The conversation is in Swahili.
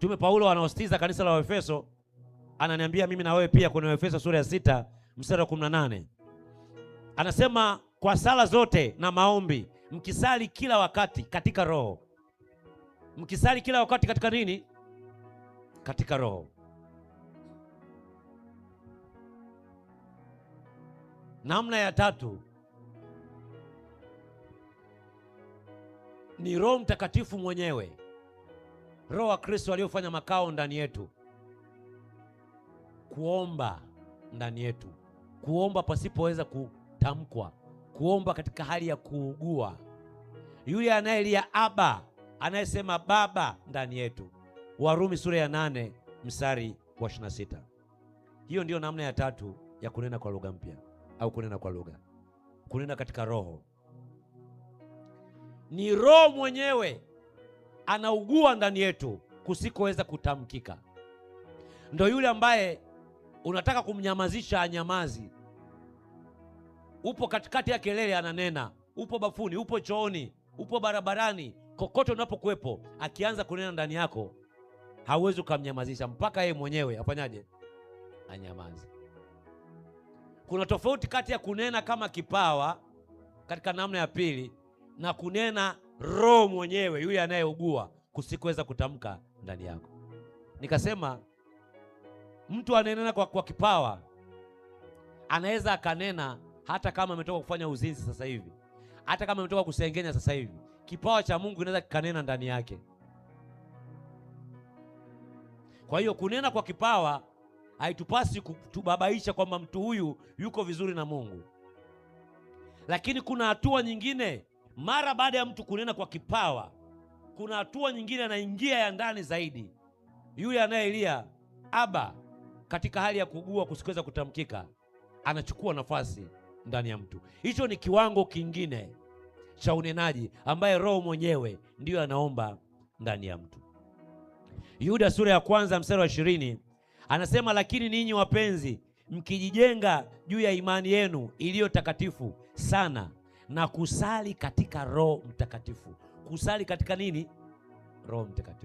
Mtume Paulo anaositiza kanisa la Waefeso, ananiambia mimi na wewe pia kwenye Waefeso sura ya 6 mstari wa 18. Anasema kwa sala zote na maombi mkisali kila wakati katika roho. Mkisali kila wakati katika nini? Katika roho. Namna ya tatu ni Roho Mtakatifu mwenyewe, Roho wa Kristo aliyofanya makao ndani yetu, kuomba ndani yetu, kuomba pasipoweza kutamkwa, kuomba katika hali ya kuugua. Yule anayelia Aba, anayesema Baba ndani yetu. Warumi sura ya 8 mstari wa 26. Hiyo ndiyo namna ya tatu ya kunena kwa lugha mpya au kunena kwa lugha. Kunena katika roho. Ni Roho mwenyewe anaugua ndani yetu kusikoweza kutamkika. Ndio yule ambaye unataka kumnyamazisha anyamazi. Upo katikati ya kelele ananena, upo bafuni, upo chooni, upo barabarani, kokote unapokuwepo, akianza kunena ndani yako, hauwezi ukamnyamazisha mpaka yeye mwenyewe afanyaje? Anyamaze. Kuna tofauti kati ya kunena kama kipawa katika namna ya pili na kunena Roho mwenyewe, yule anayeugua kusikoweza kutamka ndani yako. Nikasema mtu anenena kwa kipawa anaweza akanena hata kama ametoka kufanya uzinzi sasa hivi, hata kama ametoka kusengenya sasa hivi. Kipawa cha Mungu inaweza kikanena ndani yake. Kwa hiyo kunena kwa kipawa haitupasi kutubabaisha kwamba mtu huyu yuko vizuri na Mungu. Lakini kuna hatua nyingine, mara baada ya mtu kunena kwa kipawa, kuna hatua nyingine anaingia ya ndani zaidi. Yule anayelia Aba katika hali ya kuugua kusikoweza kutamkika, anachukua nafasi ndani ya mtu. Hicho ni kiwango kingine cha unenaji ambaye Roho mwenyewe ndiyo anaomba ndani ya mtu. Yuda sura ya 1 mstari wa 20 anasema, lakini ninyi wapenzi, mkijijenga juu ya imani yenu iliyo takatifu sana na kusali katika Roho Mtakatifu. Kusali katika nini? Roho Mtakatifu.